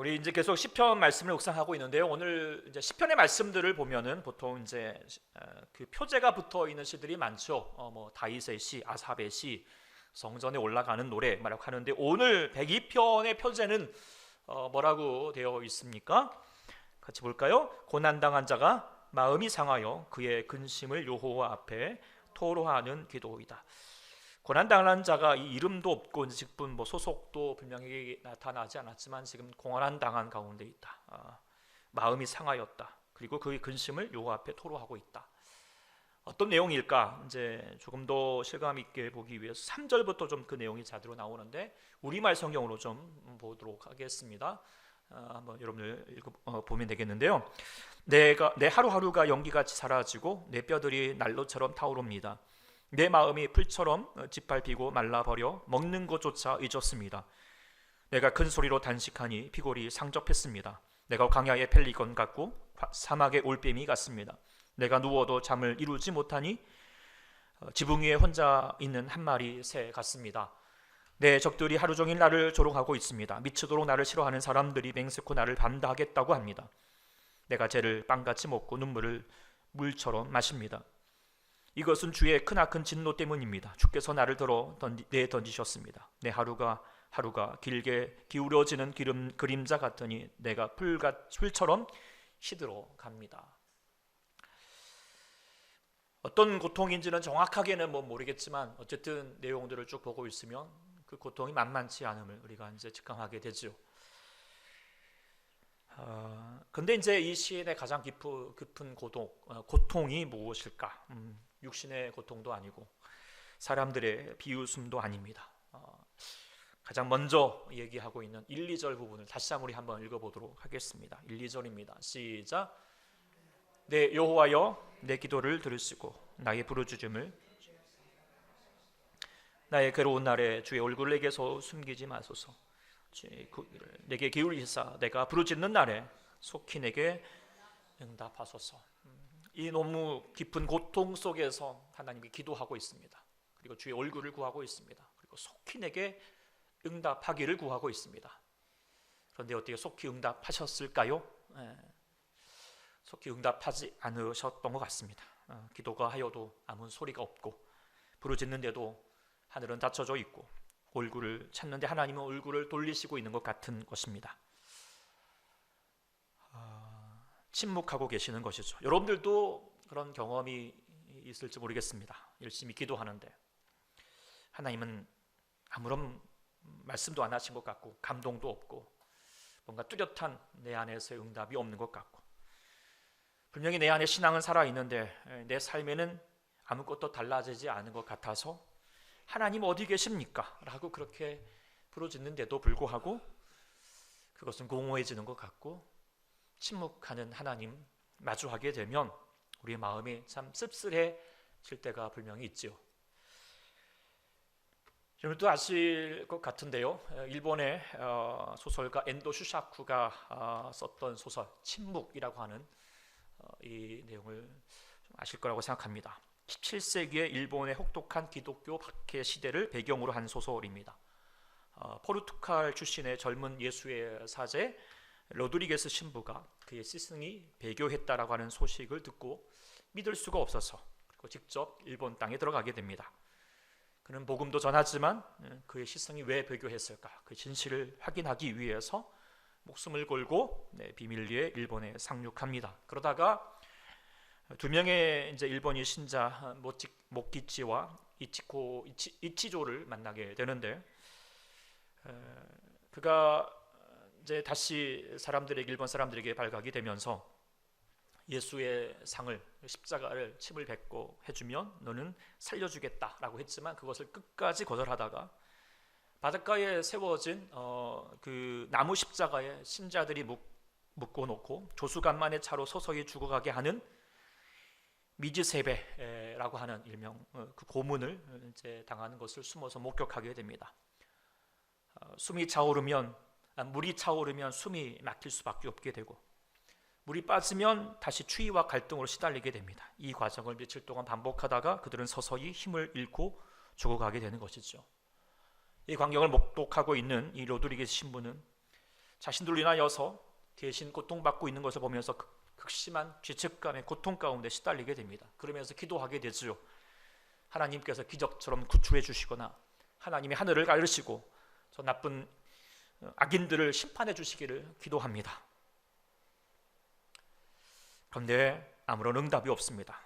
우리 이제 계속 시편 말씀을 묵상하고 있는데요. 오늘 이제 시편의 말씀들을 보면은 보통 이제 그 표제가 붙어 있는 시들이 많죠. 뭐 다윗의 시, 아삽의 시, 성전에 올라가는 노래 말하고 하는데 오늘 102편의 표제는 뭐라고 되어 있습니까? 같이 볼까요? 고난당한 자가 마음이 상하여 그의 근심을 여호와 앞에 토로하는 기도이다. 고난당한 자가 이 이름도 없고 직분 뭐 소속도 분명히 나타나지 않았지만 지금 고난당한 가운데 있다. 마음이 상하였다. 그리고 그의 근심을 여호와 앞에 토로하고 있다. 어떤 내용일까? 이제 조금 더 실감 있게 보기 위해서 3절부터 좀 그 내용이 자료로 나오는데 우리말 성경으로 좀 보도록 하겠습니다. 한번 여러분들 보면 되겠는데요. 내 하루하루가 연기같이 사라지고 내 뼈들이 난로처럼 타오릅니다. 내 마음이 풀처럼 짓밟히고 말라버려 먹는 것조차 잊었습니다. 내가 큰 소리로 단식하니 피골이 상접했습니다. 내가 광야의 펠리건 같고 사막의 올빼미 같습니다. 내가 누워도 잠을 이루지 못하니 지붕 위에 혼자 있는 한 마리 새 같습니다. 내 적들이 하루 종일 나를 조롱하고 있습니다. 미치도록 나를 싫어하는 사람들이 맹세코 나를 반대하겠다고 합니다. 내가 쟤를 빵같이 먹고 눈물을 물처럼 마십니다. 이것은 주의 크나큰 진노 때문입니다. 주께서 나를 내던지셨습니다. 내 하루가 길게 기울어지는 그림자 같으니 내가 풀처럼 시들어 갑니다. 어떤 고통인지는 정확하게는 모르겠지만 어쨌든 내용들을 쭉 보고 있으면 그 고통이 만만치 않음을 우리가 이제 직감하게 되죠. 근데 이제 이 시인의 가장 깊은 고통이 무엇일까? 육신의 고통도 아니고 사람들의 비웃음도 아닙니다. 가장 먼저 얘기하고 있는 1, 2절 부분을 다시 한번 읽어보도록 하겠습니다. 1, 2절입니다. 시작. 네, 여호와여 내 기도를 들으시고 나의 부르짖음을 나의 괴로운 날에 주의 얼굴을 내게서 숨기지 마소서. 내게 기울이사 내가 부르짖는 날에 속히 내게 응답하소서. 이 너무 깊은 고통 속에서 하나님께 기도하고 있습니다. 그리고 주의 얼굴을 구하고 있습니다. 그리고 속히 내게 응답하기를 구하고 있습니다. 그런데 어떻게 속히 응답하셨을까요? 속히 응답하지 않으셨던 것 같습니다. 기도가 하여도 아무 소리가 없고 부르짖는데도 하늘은 닫혀져 있고 얼굴을 찾는데 하나님은 얼굴을 돌리시고 있는 것 같은 것입니다. 침묵하고 계시는 것이죠. 여러분들도 그런 경험이 있을지 모르겠습니다. 열심히 기도하는데 하나님은 아무런 말씀도 안 하신 것 같고 감동도 없고 뭔가 뚜렷한 내 안에서의 응답이 없는 것 같고 분명히 내 안에 신앙은 살아있는데 내 삶에는 아무것도 달라지지 않은 것 같아서 하나님 어디 계십니까? 라고 그렇게 부르짖는데도 불구하고 그것은 공허해지는 것 같고 침묵하는 하나님 마주하게 되면 우리의 마음이 참 씁쓸해질 때가 분명히 있죠. 여러분도 아실 것 같은데요. 일본의 소설가 엔도 슈사쿠가 썼던 소설 침묵이라고 하는 이 내용을 좀 아실 거라고 생각합니다. 17세기의 일본의 혹독한 기독교 박해 시대를 배경으로 한 소설입니다. 포르투갈 출신의 젊은 예수의 사제 로드리게스 신부가 그의 스승이 배교했다라고 하는 소식을 듣고 믿을 수가 없어서 그리고 직접 일본 땅에 들어가게 됩니다. 그는 복음도 전하지만 그의 스승이 왜 배교했을까? 그 진실을 확인하기 위해서 목숨을 걸고 비밀리에 일본에 상륙합니다. 그러다가 두 명의 이제 일본인 신자 모키치와 이치조를 만나게 되는데 그가 이제 다시 일본 사람들에게 발각이 되면서 예수의 상을 십자가를 침을 뱉고 해주면 너는 살려주겠다라고 했지만 그것을 끝까지 거절하다가 바닷가에 세워진 그 나무 십자가에 신자들이 묶어 놓고 조수간만의 차로 서서히 죽어가게 하는 미즈세베라고 하는 일명 그 고문을 이제 당하는 것을 숨어서 목격하게 됩니다. 물이 차오르면 숨이 막힐 수밖에 없게 되고 물이 빠지면 다시 추위와 갈등으로 시달리게 됩니다. 이 과정을 며칠 동안 반복하다가 그들은 서서히 힘을 잃고 죽어가게 되는 것이죠. 이 광경을 목독하고 있는 이 로드리게스 신부는 자신들로 인하여서 대신 고통받고 있는 것을 보면서 극심한 죄책감의 고통 가운데 시달리게 됩니다. 그러면서 기도하게 되지요. 하나님께서 기적처럼 구출해 주시거나 하나님이 하늘을 가르시고 저 나쁜 악인들을 심판해 주시기를 기도합니다. 그런데 아무런 응답이 없습니다.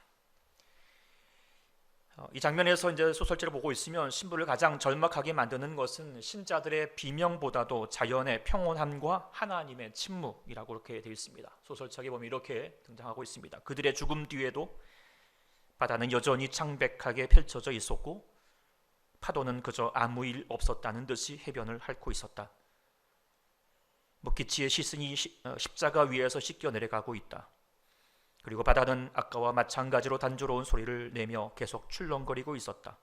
이 장면에서 이제 소설책을 보고 있으면 신부를 가장 절망하게 만드는 것은 신자들의 비명보다도 자연의 평온함과 하나님의 침묵이라고 이렇게 되어 있습니다. 소설책에 보면 이렇게 등장하고 있습니다. 그들의 죽음 뒤에도 바다는 여전히 창백하게 펼쳐져 있었고 파도는 그저 아무 일 없었다는 듯이 해변을 핥고 있었다. 묵기치의 시신이 십자가 위에서 씻겨 내려가고 있다. 그리고 바다는 아까와 마찬가지로 단조로운 소리를 내며 계속 출렁거리고 있었다.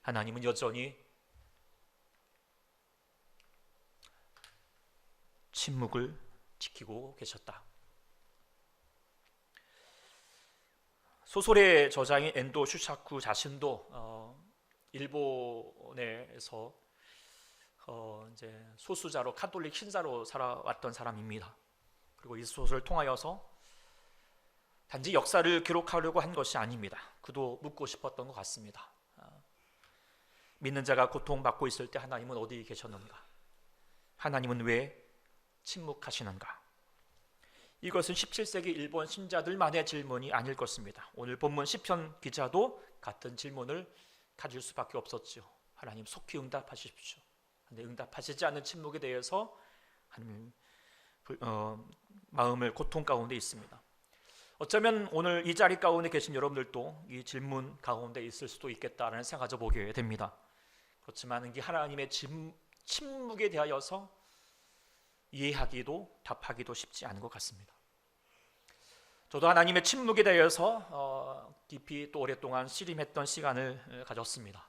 하나님은 여전히 침묵을 지키고 계셨다. 소설의 저자인 엔도 슈사쿠 자신도 일본에서 이제 소수자로 카톨릭 신자로 살아왔던 사람입니다. 그리고 이 소설을 통하여서 단지 역사를 기록하려고 한 것이 아닙니다. 그도 묻고 싶었던 것 같습니다. 믿는 자가 고통받고 있을 때 하나님은 어디 계셨는가? 하나님은 왜 침묵하시는가? 이것은 17세기 일본 신자들만의 질문이 아닐 것입니다. 오늘 본문 시편 기자도 같은 질문을 가질 수밖에 없었죠. 하나님 속히 응답하십시오. 그런데 응답하시지 않는 침묵에 대해서 하나님 마음을 고통 가운데 있습니다. 어쩌면 오늘 이 자리 가운데 계신 여러분들도 이 질문 가운데 있을 수도 있겠다라는 생각을 보게 됩니다. 그렇지만 이게 하나님의 침묵에 대하여서 이해하기도 답하기도 쉽지 않은 것 같습니다. 저도 하나님의 침묵에 대해서 깊이 또 오랫동안 씨름했던 시간을 가졌습니다.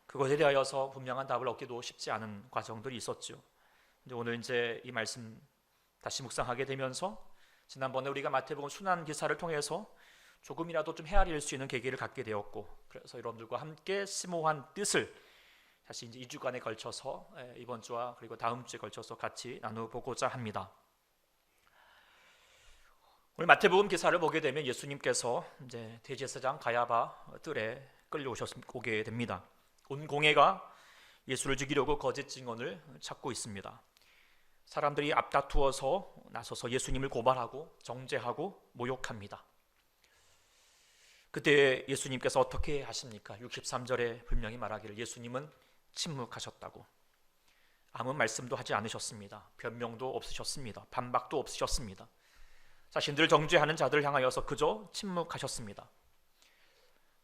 그것에 대하여서 분명한 답을 얻기도 쉽지 않은 과정들이 있었죠. 근데 오늘 이제 이 말씀 다시 묵상하게 되면서 지난번에 우리가 마태복음 순환 기사를 통해서 조금이라도 좀 헤아릴 수 있는 계기를 갖게 되었고, 그래서 여러분들과 함께 심오한 뜻을 다시 이제 2주간에 걸쳐서 이번 주와 그리고 다음 주에 걸쳐서 같이 나눠보고자 합니다. 오늘 마태복음 기사를 보게 되면 예수님께서 이제 대제사장 가야바 뜰에 끌려오게 됩니다. 온 공회가 예수를 죽이려고 거짓 증언을 찾고 있습니다. 사람들이 앞다투어서 나서서 예수님을 고발하고 정죄하고 모욕합니다. 그때 예수님께서 어떻게 하십니까? 63절에 분명히 말하기를 예수님은 침묵하셨다고. 아무 말씀도 하지 않으셨습니다. 변명도 없으셨습니다. 반박도 없으셨습니다. 자신들을 정죄하는 자들을 향하여서 그저 침묵하셨습니다.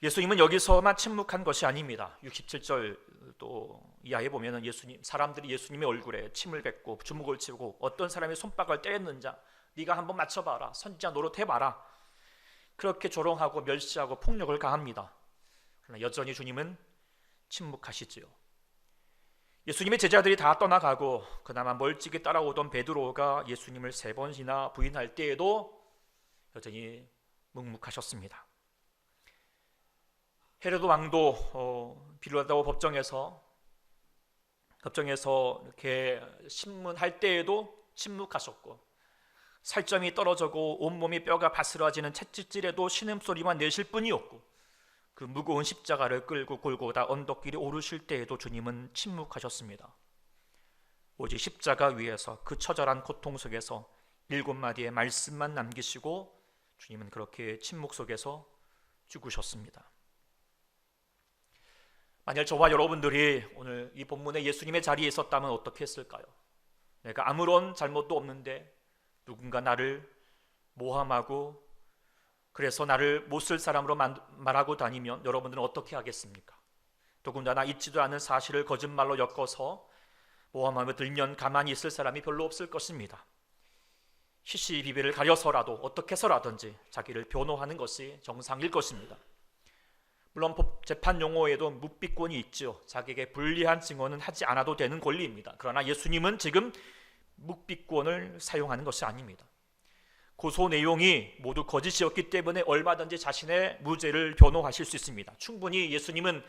예수님은 여기서만 침묵한 것이 아닙니다. 67절 또 이하에 보면은 사람들이 예수님의 얼굴에 침을 뱉고 주먹을 치고 어떤 사람이 손바닥을 떼었는지 네가 한번 맞춰봐라, 선지자 노릇해봐라, 그렇게 조롱하고 멸시하고 폭력을 가합니다. 그러나 여전히 주님은 침묵하시지요. 예수님의 제자들이 다 떠나가고 그나마 멀찍이 따라오던 베드로가 예수님을 3번이나 부인할 때에도 여전히 묵묵하셨습니다. 헤로드 왕도 빌라도 법정에서 이렇게 신문할 때에도 침묵하셨고, 살점이 떨어지고 온몸이 뼈가 바스러지는 채찍질에도 신음소리만 내실 뿐이었고, 그 무거운 십자가를 끌고 골고다 언덕길이 오르실 때에도 주님은 침묵하셨습니다. 오직 십자가 위에서 그 처절한 고통 속에서 7마디의 말씀만 남기시고 주님은 그렇게 침묵 속에서 죽으셨습니다. 만약 저와 여러분들이 오늘 이 본문에 예수님의 자리에 있었다면 어떻게 했을까요? 내가 아무런 잘못도 없는데 누군가 나를 모함하고 그래서 나를 못 쓸 사람으로 말하고 다니면 여러분들은 어떻게 하겠습니까? 더군다나 있지도 않은 사실을 거짓말로 엮어서 모함하며 들면 가만히 있을 사람이 별로 없을 것입니다. 시시비비를 가려서라도 어떻게 해서라든지 자기를 변호하는 것이 정상일 것입니다. 물론 재판 용어에도 묵비권이 있죠. 자기에게 불리한 증언은 하지 않아도 되는 권리입니다. 그러나 예수님은 지금 묵비권을 사용하는 것이 아닙니다. 고소 내용이 모두 거짓이었기 때문에 얼마든지 자신의 무죄를 변호하실 수 있습니다. 충분히 예수님은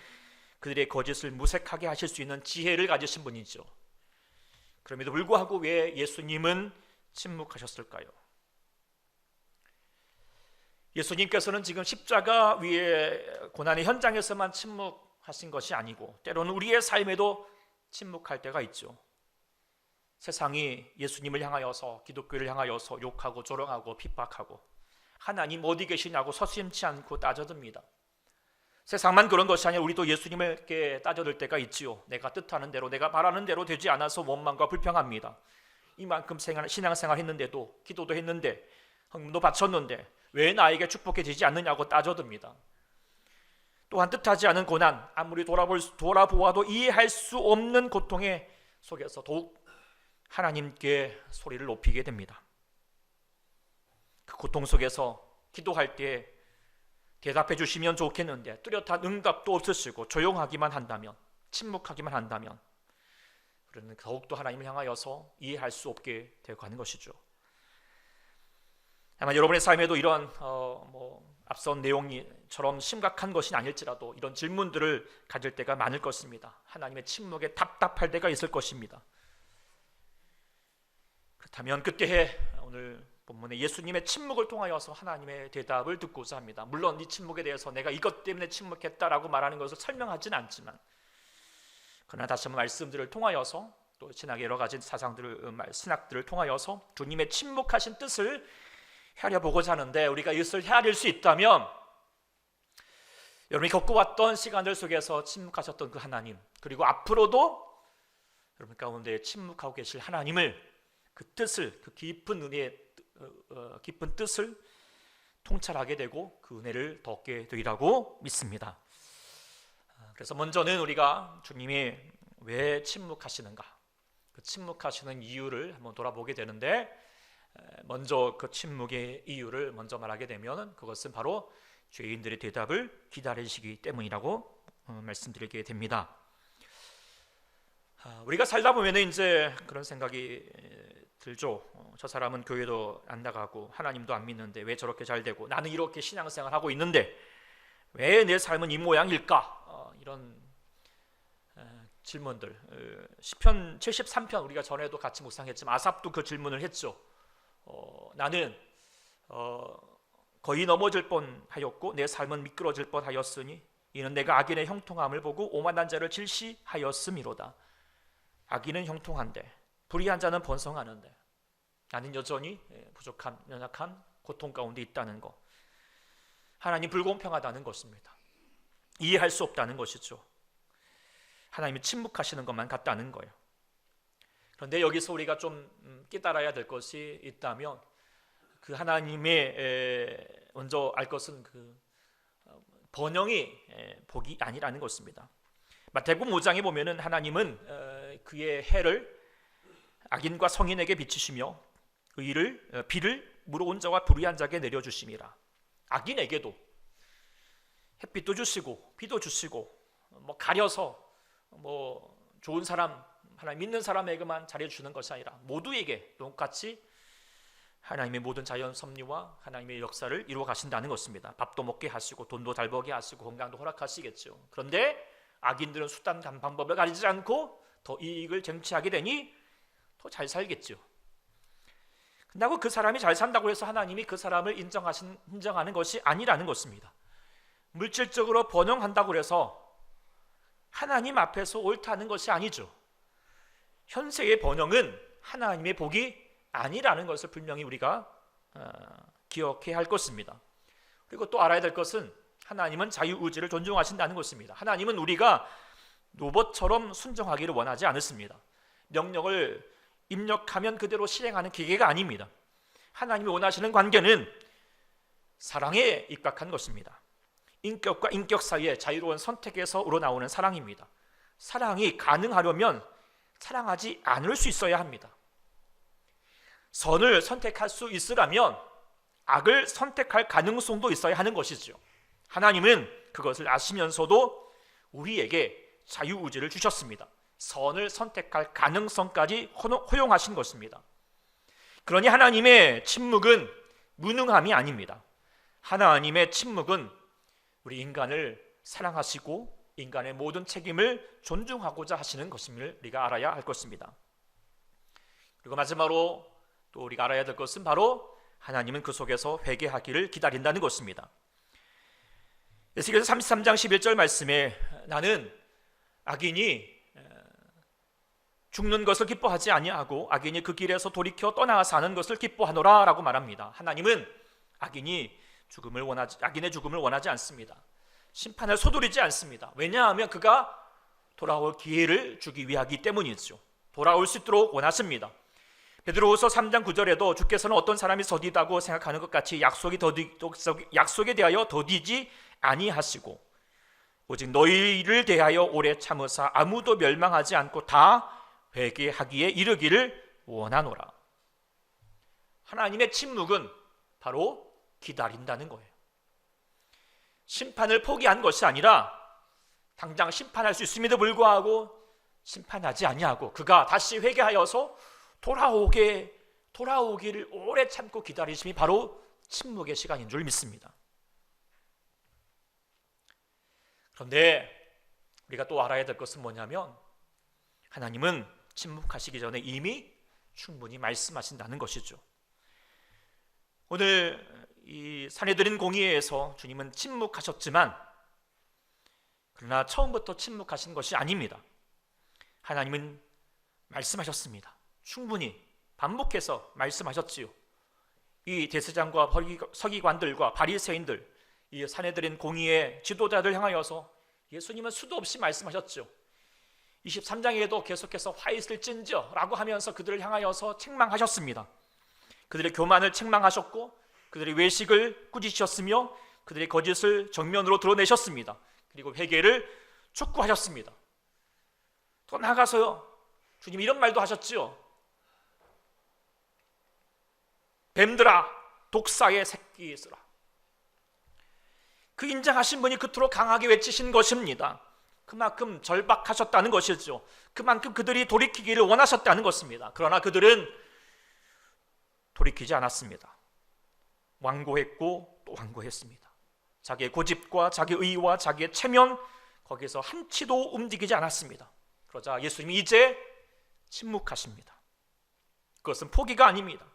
그들의 거짓을 무색하게 하실 수 있는 지혜를 가지신 분이죠. 그럼에도 불구하고 왜 예수님은 침묵하셨을까요? 예수님께서는 지금 십자가 위에 고난의 현장에서만 침묵하신 것이 아니고 때로는 우리의 삶에도 침묵할 때가 있죠. 세상이 예수님을 향하여서, 기독교를 향하여서 욕하고 조롱하고 핍박하고 하나님 어디 계시냐고 서슴지 않고 따져듭니다. 세상만 그런 것이 아니라 우리도 예수님께 따져들 때가 있지요. 내가 뜻하는 대로, 내가 바라는 대로 되지 않아서 원망과 불평합니다. 이만큼 신앙생활 했는데도, 기도도 했는데, 헌금도 바쳤는데 왜 나에게 축복해지지 않느냐고 따져듭니다. 또한 뜻하지 않은 고난, 아무리 돌아보아도 이해할 수 없는 고통의 속에서 더욱 하나님께 소리를 높이게 됩니다. 그 고통 속에서 기도할 때 대답해 주시면 좋겠는데 뚜렷한 응답도 없으시고 조용하기만 한다면, 침묵하기만 한다면 우리는 더욱더 하나님을 향하여서 이해할 수 없게 되어가는 것이죠. 아마 여러분의 삶에도 이런 앞선 내용처럼 심각한 것이 아닐지라도 이런 질문들을 가질 때가 많을 것입니다. 하나님의 침묵에 답답할 때가 있을 것입니다. 그렇다면 그때에 오늘 본문에 예수님의 침묵을 통하여서 하나님의 대답을 듣고자 합니다. 물론 이 침묵에 대해서 내가 이것 때문에 침묵했다라고 말하는 것을 설명하지는 않지만, 그러나 다시 한번 말씀들을 통하여서 또 신학의 여러 가지 신학들을 통하여서 주님의 침묵하신 뜻을 헤아려보고자 하는데, 우리가 이것을 헤아릴 수 있다면 여러분이 겪어왔던 시간들 속에서 침묵하셨던 그 하나님, 그리고 앞으로도 여러분 가운데 침묵하고 계실 하나님을, 그 뜻을, 그 깊은 은혜의 깊은 뜻을 통찰하게 되고 그 은혜를 더 얻게 되리라고 믿습니다. 그래서 먼저는 우리가 주님이 왜 침묵하시는가, 그 침묵하시는 이유를 한번 돌아보게 되는데, 먼저 그 침묵의 이유를 먼저 말하게 되면 그것은 바로 죄인들의 대답을 기다리시기 때문이라고 말씀드리게 됩니다. 우리가 살다 보면 이제 그런 생각이 들죠. 저 사람은 교회도 안 나가고 하나님도 안 믿는데 왜 저렇게 잘 되고, 나는 이렇게 신앙생활 하고 있는데 왜 내 삶은 이 모양일까? 이런 질문들. 시편 73편 우리가 전에도 같이 묵상했지만 아삽도 그 질문을 했죠. 나는 거의 넘어질 뻔하였고 내 삶은 미끄러질 뻔하였으니 이는 내가 악인의 형통함을 보고 오만한 자를 질시하였음이로다. 악인은 형통한데 불의한 자는 번성하는데 나는 여전히 부족한, 연약한 고통 가운데 있다는 것, 하나님 불공평하다는 것입니다. 이해할 수 없다는 것이죠. 하나님이 침묵하시는 것만 같다는 거예요. 그런데 여기서 우리가 좀 깨달아야 될 것이 있다면, 그 하나님의 먼저 알 것은 그 번영이 복이 아니라는 것입니다. 마태복음 5장에 보면은 하나님은 그의 해를 악인과 성인에게 비치시며 비를 물어온 자와 불의한 자에게 내려주심이라. 악인에게도 햇빛도 주시고 비도 주시고 가려서 좋은 사람, 하나님 믿는 사람에게만 잘해주는 것이 아니라 모두에게 똑같이 하나님의 모든 자연 섭리와 하나님의 역사를 이루어 가신다는 것입니다. 밥도 먹게 하시고 돈도 잘 벌게 하시고 건강도 허락하시겠죠. 그런데 악인들은 수단 방법을 가리지 않고 더 이익을 쟁취하게 되니 더 잘 살겠죠. 그런다고 그 사람이 잘 산다고 해서 하나님이 그 사람을 인정하는 것이 아니라는 것입니다. 물질적으로 번영한다고 해서 하나님 앞에서 옳다는 것이 아니죠. 현세의 번영은 하나님의 복이 아니라는 것을 분명히 우리가 기억해야 할 것입니다. 그리고 또 알아야 될 것은 하나님은 자유의지를 존중하신다는 것입니다. 하나님은 우리가 로봇처럼 순종하기를 원하지 않습니다. 명령을 입력하면 그대로 실행하는 기계가 아닙니다. 하나님이 원하시는 관계는 사랑에 입각한 것입니다. 인격과 인격 사이의 자유로운 선택에서 우러나오는 사랑입니다. 사랑이 가능하려면 사랑하지 않을 수 있어야 합니다. 선을 선택할 수 있으려면 악을 선택할 가능성도 있어야 하는 것이죠. 하나님은 그것을 아시면서도 우리에게 자유의지를 주셨습니다. 선을 선택할 가능성까지 허용하신 것입니다. 그러니 하나님의 침묵은 무능함이 아닙니다. 하나님의 침묵은 우리 인간을 사랑하시고 인간의 모든 책임을 존중하고자 하시는 것임을 우리가 알아야 할 것입니다. 그리고 마지막으로 또 우리가 알아야 될 것은 바로 하나님은 그 속에서 회개하기를 기다린다는 것입니다. 에스겔서 33장 11절 말씀에 나는 악인이 죽는 것을 기뻐하지 아니하고 악인이 그 길에서 돌이켜 떠나 사는 것을 기뻐하노라 라고 말합니다. 하나님은 악인의 죽음을 원하지 않습니다. 심판을 서두르지 않습니다. 왜냐하면 그가 돌아올 기회를 주기 위하기 때문이죠. 돌아올 수 있도록 원하십니다. 베드로후서 3장 9절에도 주께서는 어떤 사람이 더디다고 생각하는 것 같이 약속에 대하여 더디지 아니하시고 오직 너희를 대하여 오래 참으사 아무도 멸망하지 않고 다 회개하기에 이르기를 원하노라. 하나님의 침묵은 바로 기다린다는 거예요. 심판을 포기한 것이 아니라 당장 심판할 수 있음에도 불구하고 심판하지 아니하고 그가 다시 회개하여서 돌아오기를 오래 참고 기다리심이 바로 침묵의 시간인 줄 믿습니다. 그런데 우리가 또 알아야 될 것은 뭐냐면 하나님은 침묵하시기 전에 이미 충분히 말씀하신다는 것이죠. 오늘 이 산해드린 공의회에서 주님은 침묵하셨지만 그러나 처음부터 침묵하신 것이 아닙니다. 하나님은 말씀하셨습니다. 충분히 반복해서 말씀하셨지요. 이 대제사장과 서기관들과 바리새인들, 이 산해드린 공의회 지도자들 향하여서 예수님은 수도 없이 말씀하셨죠. 23장에도 계속해서 화 있을진저 라고 하면서 그들을 향하여서 책망하셨습니다. 그들의 교만을 책망하셨고 그들의 외식을 꾸짖으셨으며 그들의 거짓을 정면으로 드러내셨습니다. 그리고 회개를 촉구하셨습니다. 또 나아가서요, 주님 이런 말도 하셨지요. 뱀들아 독사의 새끼들아. 그 인정하신 분이 그토록 강하게 외치신 것입니다. 그만큼 절박하셨다는 것이죠. 그만큼 그들이 돌이키기를 원하셨다는 것입니다. 그러나 그들은 돌이키지 않았습니다. 완고했고 또 완고했습니다. 자기의 고집과 자기의 의와 자기의 체면, 거기서 한치도 움직이지 않았습니다. 그러자 예수님이 이제 침묵하십니다. 그것은 포기가 아닙니다.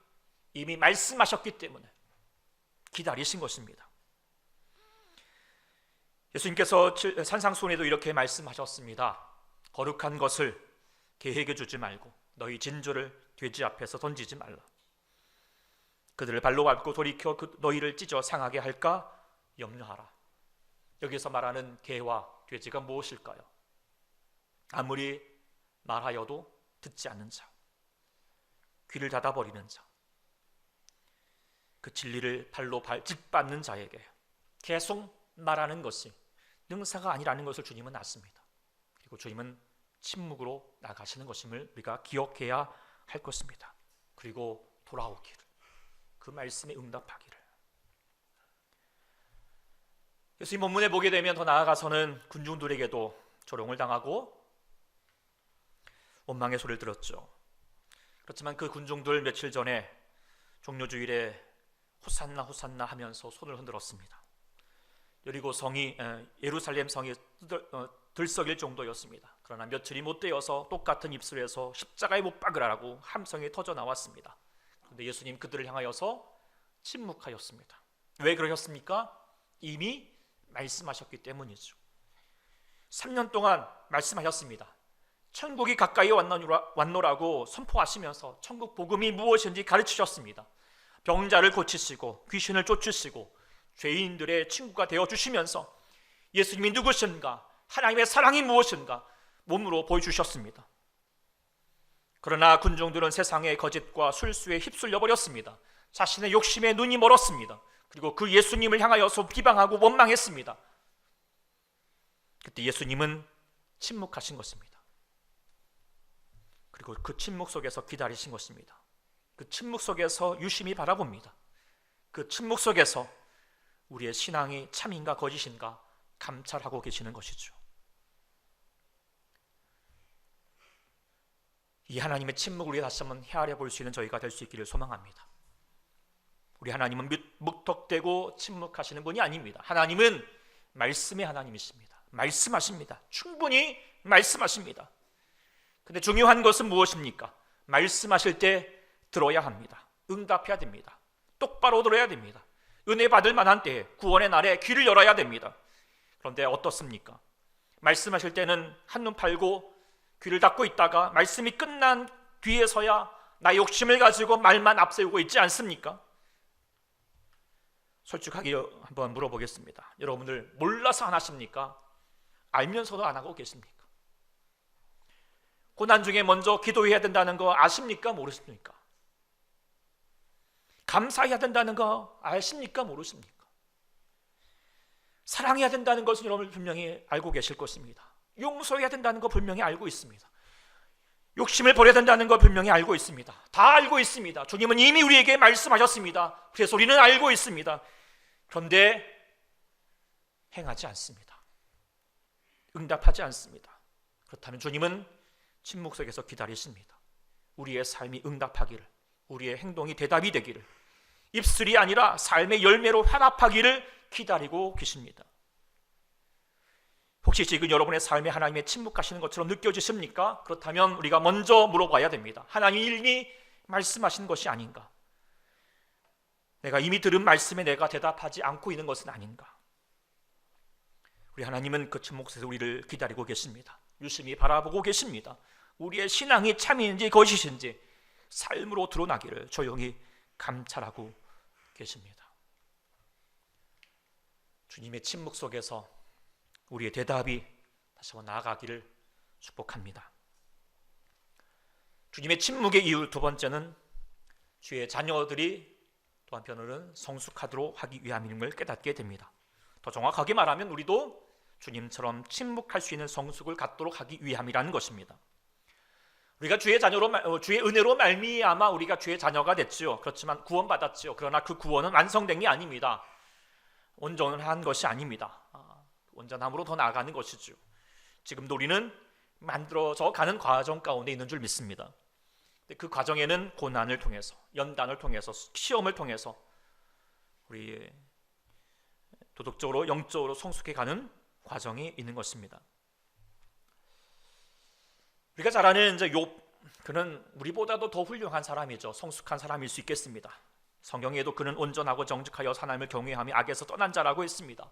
이미 말씀하셨기 때문에 기다리신 것입니다. 예수님께서 산상수훈에도 이렇게 말씀하셨습니다. 거룩한 것을 계획해 주지 말고 너희 진주를 돼지 앞에서 던지지 말라. 그들을 발로 밟고 돌이켜 너희를 찢어 상하게 할까 염려하라. 여기서 말하는 개와 돼지가 무엇일까요? 아무리 말하여도 듣지 않는 자, 귀를 닫아버리는 자, 그 진리를 발로 짓밟는 자에게 계속 말하는 것이 능사가 아니라는 것을 주님은 아십니다. 그리고 주님은 침묵으로 나가시는 것임을 우리가 기억해야 할 것입니다. 그리고 돌아오기를, 그 말씀에 응답하기를. 예수님 본문에 보게 되면 더 나아가서는 군중들에게도 조롱을 당하고 원망의 소리를 들었죠. 그렇지만 그 군중들 며칠 전에 종료주일에 호산나 호산나 하면서 손을 흔들었습니다. 여리고 성이 예루살렘 성이 들썩일 정도였습니다. 그러나 며칠이 못 되어서 똑같은 입술에서 십자가에 못 박으라고 함성이 터져 나왔습니다. 그런데 예수님 그들을 향하여서 침묵하였습니다. 왜 그러셨습니까? 이미 말씀하셨기 때문이죠. 3년 동안 말씀하셨습니다. 천국이 가까이 왔노라고 선포하시면서 천국 복음이 무엇인지 가르치셨습니다. 병자를 고치시고 귀신을 쫓으시고 죄인들의 친구가 되어주시면서 예수님이 누구신가, 하나님의 사랑이 무엇인가 몸으로 보여주셨습니다. 그러나 군중들은 세상의 거짓과 술수에 휩쓸려 버렸습니다. 자신의 욕심에 눈이 멀었습니다. 그리고 그 예수님을 향하여서 비방하고 원망했습니다. 그때 예수님은 침묵하신 것입니다. 그리고 그 침묵 속에서 기다리신 것입니다. 그 침묵 속에서 유심히 바라봅니다. 그 침묵 속에서 우리의 신앙이 참인가 거짓인가 감찰하고 계시는 것이죠. 이 하나님의 침묵을 우리가 다시 한번 헤아려 볼 수 있는 저희가 될 수 있기를 소망합니다. 우리 하나님은 묵턱대고 침묵하시는 분이 아닙니다. 하나님은 말씀의 하나님이십니다. 말씀하십니다. 충분히 말씀하십니다. 근데 중요한 것은 무엇입니까? 말씀하실 때 들어야 합니다. 응답해야 됩니다. 똑바로 들어야 됩니다. 은혜 받을 만한 때에, 구원의 날에 귀를 열어야 됩니다. 그런데 어떻습니까? 말씀하실 때는 한눈 팔고 귀를 닫고 있다가 말씀이 끝난 뒤에서야 나의 욕심을 가지고 말만 앞세우고 있지 않습니까? 솔직하게 한번 물어보겠습니다. 여러분들 몰라서 안 하십니까? 알면서도 안 하고 계십니까? 고난 중에 먼저 기도해야 된다는 거 아십니까? 모르십니까? 감사해야 된다는 거 아십니까? 모르십니까? 사랑해야 된다는 것은 여러분 분명히 알고 계실 것입니다. 용서해야 된다는 거 분명히 알고 있습니다. 욕심을 버려야 된다는 거 분명히 알고 있습니다. 다 알고 있습니다. 주님은 이미 우리에게 말씀하셨습니다. 그래서 우리는 알고 있습니다. 그런데 행하지 않습니다. 응답하지 않습니다. 그렇다면 주님은 침묵 속에서 기다리십니다. 우리의 삶이 응답하기를, 우리의 행동이 대답이 되기를, 입술이 아니라 삶의 열매로 화답하기를 기다리고 계십니다. 혹시 지금 여러분의 삶에 하나님의 침묵하시는 것처럼 느껴지십니까? 그렇다면 우리가 먼저 물어봐야 됩니다. 하나님이 이미 말씀하신 것이 아닌가? 내가 이미 들은 말씀에 내가 대답하지 않고 있는 것은 아닌가? 우리 하나님은 그 침묵 속에서 우리를 기다리고 계십니다. 유심히 바라보고 계십니다. 우리의 신앙이 참인지 거짓인지 삶으로 드러나기를 조용히 감찰하고 계십니다. 주님의 침묵 속에서 우리의 대답이 다시 한번 나아가기를 축복합니다. 주님의 침묵의 이유 두 번째는 주의 자녀들이 또 한편으로는 성숙하도록 하기 위함임을 깨닫게 됩니다. 더 정확하게 말하면 우리도 주님처럼 침묵할 수 있는 성숙을 갖도록 하기 위함이라는 것입니다. 우리가 주의 자녀로, 주의 은혜로 말미암아 우리가 주의 자녀가 됐지요. 그렇지만 구원받았지요. 그러나 그 구원은 완성된 게 아닙니다. 온전한 것이 아닙니다. 온전함으로 더 나아가는 것이죠. 지금도 우리는 만들어져 가는 과정 가운데 있는 줄 믿습니다. 그 과정에는 고난을 통해서, 연단을 통해서, 시험을 통해서 우리 도덕적으로, 영적으로 성숙해가는 과정이 있는 것입니다. 우리가 잘 아는 이제 욥, 그는 우리보다도 더 훌륭한 사람이죠. 성숙한 사람일 수 있겠습니다. 성경에도 그는 온전하고 정직하여 하나님을 경외하며 악에서 떠난 자라고 했습니다.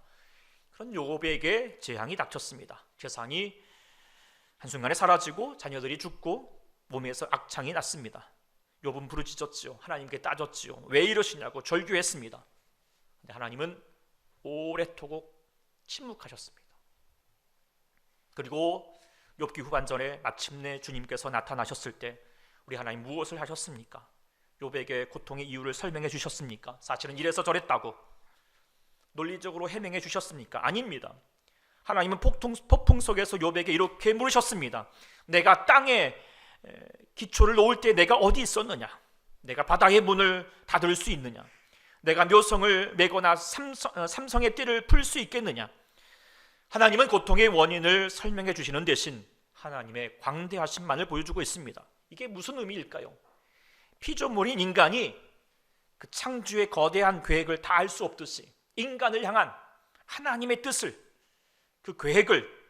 그런 욥에게 재앙이 닥쳤습니다. 재산이 한순간에 사라지고 자녀들이 죽고 몸에서 악창이 났습니다. 욥은 부르짖었지요. 하나님께 따졌지요. 왜 이러시냐고 절규했습니다. 근데 하나님은 오래도록 침묵하셨습니다. 그리고 욥기 후반전에 마침내 주님께서 나타나셨을 때 우리 하나님 무엇을 하셨습니까? 욥에게 고통의 이유를 설명해 주셨습니까? 사실은 이래서 저랬다고 논리적으로 해명해 주셨습니까? 아닙니다. 하나님은 폭풍 속에서 욥에게 이렇게 물으셨습니다. 내가 땅에 기초를 놓을 때 내가 어디 있었느냐? 내가 바다의 문을 닫을 수 있느냐? 내가 묘성을 메거나 삼성의 띠를 풀 수 있겠느냐? 하나님은 고통의 원인을 설명해 주시는 대신 하나님의 광대하심만을 보여주고 있습니다. 이게 무슨 의미일까요? 피조물인 인간이 그 창조의 거대한 계획을 다 알 수 없듯이 인간을 향한 하나님의 뜻을, 그 계획을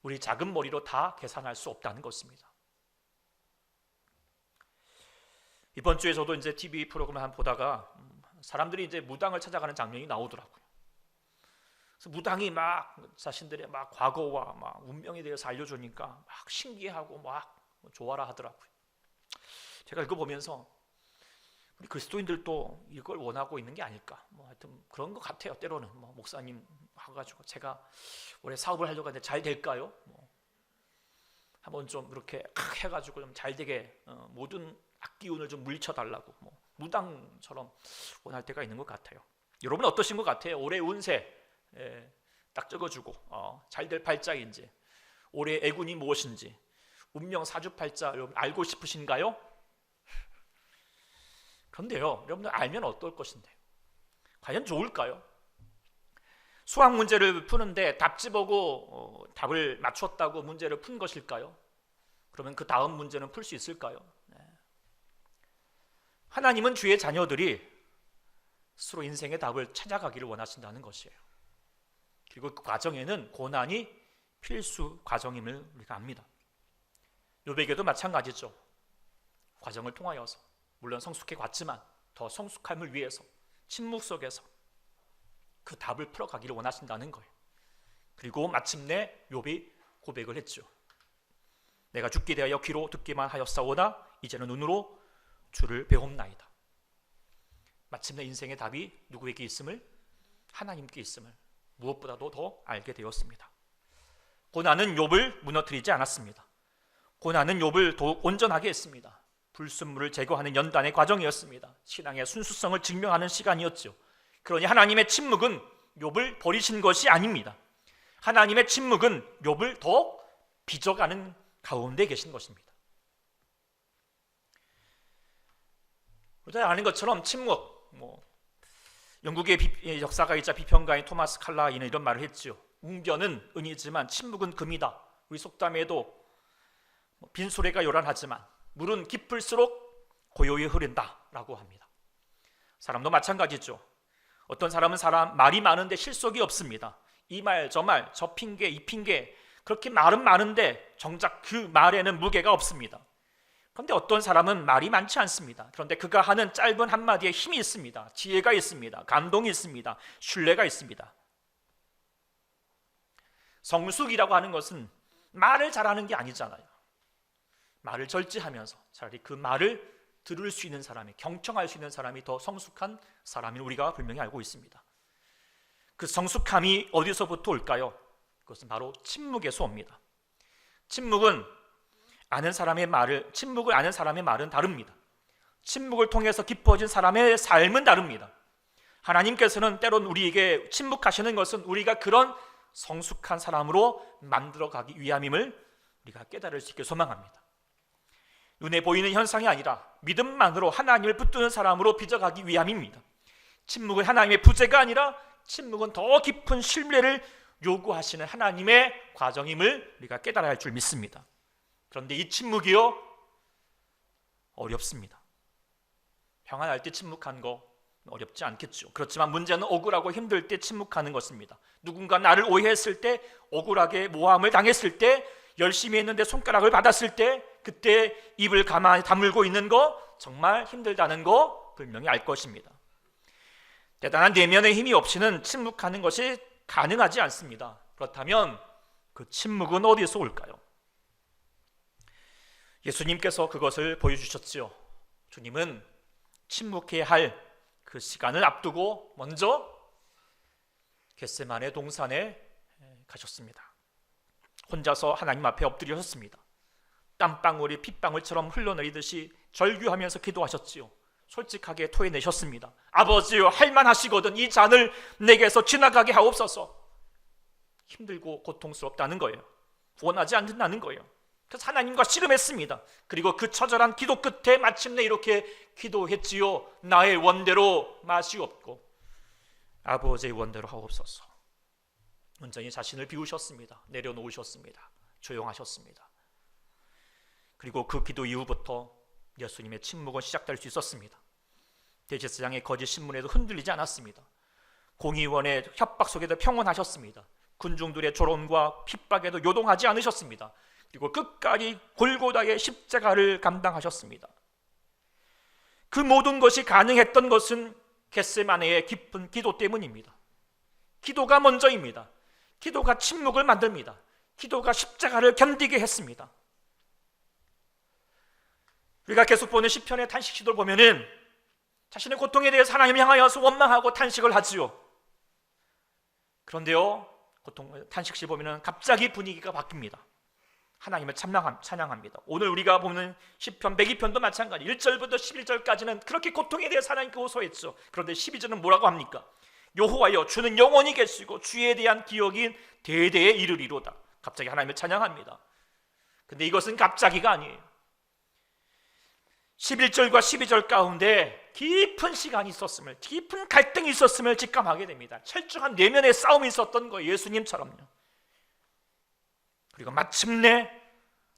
우리 작은 머리로 다 계산할 수 없다는 것입니다. 이번 주에 저도 이제 TV 프로그램을 한번 보다가 사람들이 이제 무당을 찾아가는 장면이 나오더라고요. 그래서 무당이 막 자신들의 막 과거와 막 운명에 대해서 알려주니까 막 신기해하고 막 좋아라 하더라고요. 제가 이거 보면서 우리 그리스도인들도 이걸 원하고 있는 게 아닐까, 뭐 하여튼 그런 것 같아요. 때로는 뭐 목사님 와가지고 제가 올해 사업을 하려고 하는데 잘 될까요? 뭐 한번 좀 이렇게 해가지고 좀 잘 되게 모든 악기운을 좀 물리쳐달라고 뭐 무당처럼 원할 때가 있는 것 같아요. 여러분 어떠신 것 같아요? 올해 운세 딱 적어주고 잘 될 팔자인지, 올해 애군이 무엇인지, 운명 사주팔자 여러분 알고 싶으신가요? 그런데요, 여러분들 알면 어떨 것인데 과연 좋을까요? 수학 문제를 푸는데 답지 보고 답을 맞췄다고 문제를 푼 것일까요? 그러면 그 다음 문제는 풀 수 있을까요? 하나님은 주의 자녀들이 스스로 인생의 답을 찾아가기를 원하신다는 것이에요. 그리고 그 과정에는 고난이 필수 과정임을 우리가 압니다. 욥에게도 마찬가지죠. 과정을 통하여서 물론 성숙해 왔지만 더 성숙함을 위해서 침묵 속에서 그 답을 풀어가기를 원하신다는 거예요. 그리고 마침내 욥이 고백을 했죠. 내가 죽게 되어 귀로 듣기만 하였사오나 이제는 눈으로 주를 배웁나이다. 마침내 인생의 답이 누구에게 있음을? 하나님께 있음을 무엇보다도 더 알게 되었습니다. 고난은 욥을 무너뜨리지 않았습니다. 고난은 욥을 더욱 온전하게 했습니다. 불순물을 제거하는 연단의 과정이었습니다. 신앙의 순수성을 증명하는 시간이었죠. 그러니 하나님의 침묵은 욥을 버리신 것이 아닙니다. 하나님의 침묵은 욥을 더욱 빚어가는 가운데 계신 것입니다. 우리가 아는 것처럼 침묵, 영국의 역사가이자 비평가인 토마스 칼라이는 이런 말을 했죠. 웅변은 은이지만 침묵은 금이다. 우리 속담에도 빈소리가 요란하지만 물은 깊을수록 고요히 흐른다라고 합니다. 사람도 마찬가지죠. 어떤 사람은 말이 많은데 실속이 없습니다. 이 말, 저 말, 저 핑계, 이 핑계, 그렇게 말은 많은데 정작 그 말에는 무게가 없습니다. 그런데 어떤 사람은 말이 많지 않습니다. 그런데 그가 하는 짧은 한마디에 힘이 있습니다. 지혜가 있습니다. 감동이 있습니다. 신뢰가 있습니다. 성숙이라고 하는 것은 말을 잘하는 게 아니잖아요. 말을 절제하면서 차라리 그 말을 들을 수 있는 사람이, 경청할 수 있는 사람이 더 성숙한 사람인 우리가 분명히 알고 있습니다. 그 성숙함이 어디서부터 올까요? 그것은 바로 침묵에서 옵니다. 침묵을 아는 사람의 말은 다릅니다. 침묵을 통해서 깊어진 사람의 삶은 다릅니다. 하나님께서는 때론 우리에게 침묵하시는 것은 우리가 그런 성숙한 사람으로 만들어가기 위함임을 우리가 깨달을 수 있게 소망합니다. 눈에 보이는 현상이 아니라 믿음만으로 하나님을 붙드는 사람으로 빚어가기 위함입니다. 침묵은 하나님의 부재가 아니라 침묵은 더 깊은 신뢰를 요구하시는 하나님의 과정임을 우리가 깨달아야 할 줄 믿습니다. 그런데 이 침묵이요, 어렵습니다. 평안할 때 침묵한 거 어렵지 않겠죠. 그렇지만 문제는 억울하고 힘들 때 침묵하는 것입니다. 누군가 나를 오해했을 때, 억울하게 모함을 당했을 때, 열심히 했는데 손가락을 받았을 때, 그때 입을 가만히 다물고 있는 거 정말 힘들다는 거 분명히 알 것입니다. 대단한 내면의 힘이 없이는 침묵하는 것이 가능하지 않습니다. 그렇다면 그 침묵은 어디서 올까요? 예수님께서 그것을 보여주셨지요. 주님은 침묵해야 할 그 시간을 앞두고 먼저 겟세마네 동산에 가셨습니다. 혼자서 하나님 앞에 엎드리셨습니다. 땀방울이 핏방울처럼 흘러내리듯이 절규하면서 기도하셨지요. 솔직하게 토해내셨습니다. 아버지요, 할만하시거든 이 잔을 내게서 지나가게 하옵소서. 힘들고 고통스럽다는 거예요. 원하지 않는다는 거예요. 그래서 하나님과 씨름했습니다. 그리고 그 처절한 기도 끝에 마침내 이렇게 기도했지요. 나의 원대로 마시옵고 아버지의 원대로 하옵소서. 온전히 자신을 비우셨습니다. 내려놓으셨습니다. 조용하셨습니다. 그리고 그 기도 이후부터 예수님의 침묵은 시작될 수 있었습니다. 대제사장의 거짓 신문에도 흔들리지 않았습니다. 공의원의 협박 속에도 평온하셨습니다. 군중들의 조롱과 핍박에도 요동하지 않으셨습니다. 그리고 끝까지 골고다의 십자가를 감당하셨습니다. 그 모든 것이 가능했던 것은 겟세마네의 깊은 기도 때문입니다. 기도가 먼저입니다. 기도가 침묵을 만듭니다. 기도가 십자가를 견디게 했습니다. 우리가 계속 보는 시편의 탄식 시도를 보면은 자신의 고통에 대해서 하나님을 향하여서 원망하고 탄식을 하지요. 그런데요, 탄식 시 보면은 갑자기 분위기가 바뀝니다. 하나님을 찬양합니다. 오늘 우리가 보는 시편 102편도 마찬가지 1절부터 11절까지는 그렇게 고통에 대해서 하나님께 호소했죠. 그런데 12절은 뭐라고 합니까? 여호와여, 주는 영원히 계시고 주에 대한 기억이 대대에 이르리로다. 갑자기 하나님을 찬양합니다. 근데 이것은 갑자기가 아니에요. 11절과 12절 가운데 깊은 시간이 있었음을, 깊은 갈등이 있었음을 직감하게 됩니다. 철저한 내면의 싸움이 있었던 거예요. 예수님처럼요. 그리고 마침내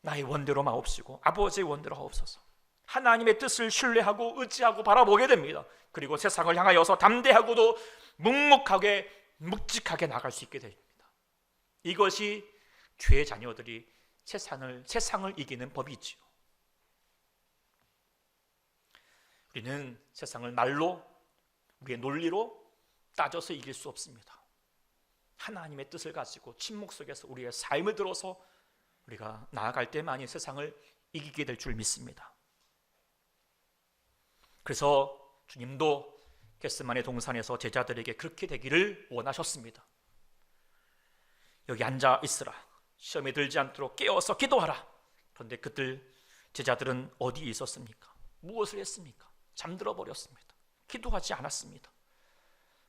나의 원대로 마옵시고 아버지의 원대로 하옵소서. 하나님의 뜻을 신뢰하고 의지하고 바라보게 됩니다. 그리고 세상을 향하여서 담대하고도 묵묵하게 묵직하게 나갈 수 있게 됩니다. 이것이 죄의 자녀들이 세상을 이기는 법이지요. 우리는 세상을 말로, 우리의 논리로 따져서 이길 수 없습니다. 하나님의 뜻을 가지고 침묵 속에서 우리의 삶을 들어서 우리가 나아갈 때만이 세상을 이기게 될 줄 믿습니다. 그래서 주님도 겟세마네 동산에서 제자들에게 그렇게 되기를 원하셨습니다. 여기 앉아 있으라, 시험에 들지 않도록 깨어서 기도하라. 그런데 그들 제자들은 어디에 있었습니까? 무엇을 했습니까? 잠들어 버렸습니다. 기도하지 않았습니다.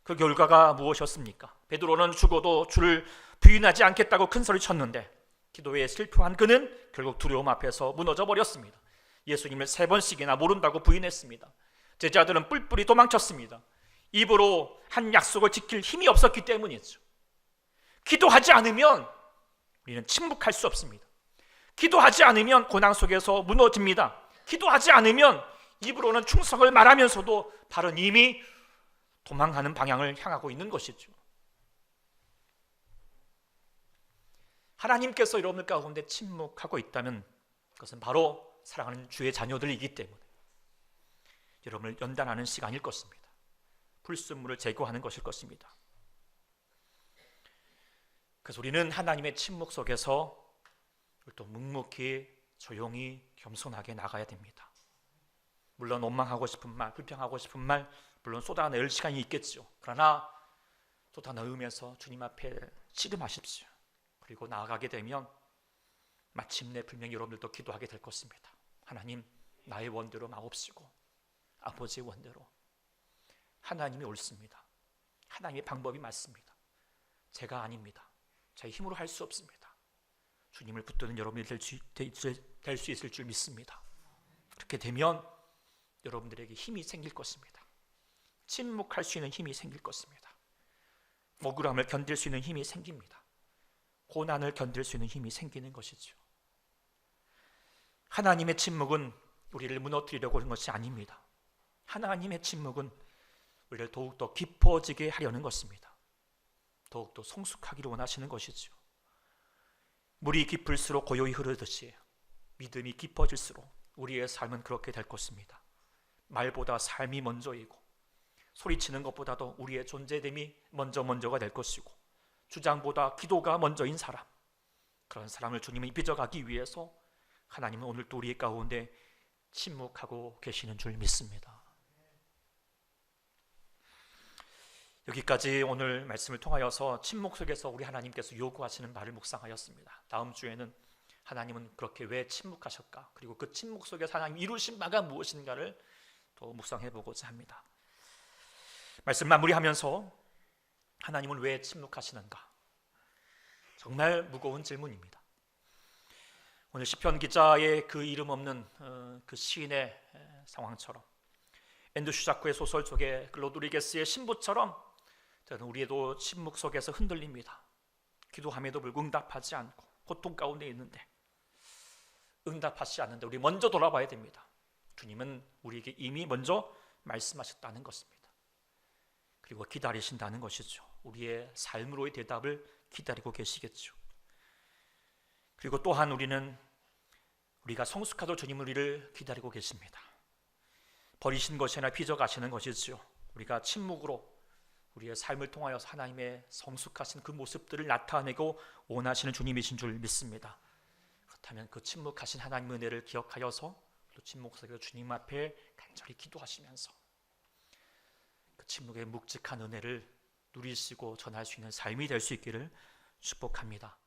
그 결과가 무엇이었습니까? 베드로는 죽어도 주를 부인하지 않겠다고 큰 소리 쳤는데 기도에 실패한 그는 결국 두려움 앞에서 무너져 버렸습니다. 예수님을 3번씩이나 모른다고 부인했습니다. 제자들은 뿔뿔이 도망쳤습니다. 입으로 한 약속을 지킬 힘이 없었기 때문이죠. 기도하지 않으면 우리는 침묵할 수 없습니다. 기도하지 않으면 고난 속에서 무너집니다. 기도하지 않으면 입으로는 충성을 말하면서도 발은 이미 도망가는 방향을 향하고 있는 것이죠. 하나님께서 여러분들 가운데 침묵하고 있다면 그것은 바로 사랑하는 주의 자녀들이기 때문에 여러분을 연단하는 시간일 것입니다. 불순물을 제거하는 것일 것입니다. 그래서 우리는 하나님의 침묵 속에서 또 묵묵히 조용히 겸손하게 나가야 됩니다. 물론 원망하고 싶은 말, 불평하고 싶은 말 물론 쏟아낼 시간이 있겠죠. 그러나 쏟아넣으면서 주님 앞에 씨름하십시오. 그리고 나아가게 되면 마침내 분명히 여러분들도 기도하게 될 것입니다. 하나님, 나의 원대로 마옵시고 아버지의 원대로. 하나님이 옳습니다. 하나님의 방법이 맞습니다. 제가 아닙니다. 제 힘으로 할 수 없습니다. 주님을 붙드는 여러분이 될 수 있을 줄 믿습니다. 그렇게 되면 여러분들에게 힘이 생길 것입니다. 침묵할 수 있는 힘이 생길 것입니다. 억울함을 견딜 수 있는 힘이 생깁니다. 고난을 견딜 수 있는 힘이 생기는 것이죠. 하나님의 침묵은 우리를 무너뜨리려고 하는 것이 아닙니다. 하나님의 침묵은 우리를 더욱더 깊어지게 하려는 것입니다. 더욱더 성숙하기를 원하시는 것이죠. 물이 깊을수록 고요히 흐르듯이 믿음이 깊어질수록 우리의 삶은 그렇게 될 것입니다. 말보다 삶이 먼저이고 소리치는 것보다도 우리의 존재됨이 먼저가 될 것이고 주장보다 기도가 먼저인 사람, 그런 사람을 주님이 빚어가기 위해서 하나님은 오늘 또 우리 가운데 침묵하고 계시는 줄 믿습니다. 여기까지 오늘 말씀을 통하여서 침묵 속에서 우리 하나님께서 요구하시는 말을 묵상하였습니다. 다음 주에는 하나님은 그렇게 왜 침묵하실까? 그리고 그 침묵 속에서 하나님 이루신 바가 무엇인가를 또 묵상해 보고자 합니다. 말씀 마무리하면서 하나님은 왜 침묵하시는가? 정말 무거운 질문입니다. 오늘 시편 기자의 그 이름 없는 그 시인의 상황처럼 앤드류 샤크의 소설 속에 로드리게스의 신부처럼 저는 우리도 침묵 속에서 흔들립니다. 기도함에도 불구하고 응답하지 않고 고통 가운데 있는데 응답하지 않는데 우리 먼저 돌아봐야 됩니다. 주님은 우리에게 이미 먼저 말씀하셨다는 것입니다. 그리고 기다리신다는 것이죠. 우리의 삶으로의 대답을 기다리고 계시겠죠. 그리고 또한 우리가 성숙하도록 주님은 우리를 기다리고 계십니다. 버리신 것이 아니라 빚어가시는 것이죠. 우리가 침묵으로 우리의 삶을 통하여서 하나님의 성숙하신 그 모습들을 나타내고 원하시는 주님이신 줄 믿습니다. 그렇다면 그 침묵하신 하나님의 은혜를 기억하여서 또 침묵 속에서 주님 앞에 간절히 기도하시면서 그 침묵의 묵직한 은혜를 누리시고 전할 수 있는 삶이 될 수 있기를 축복합니다.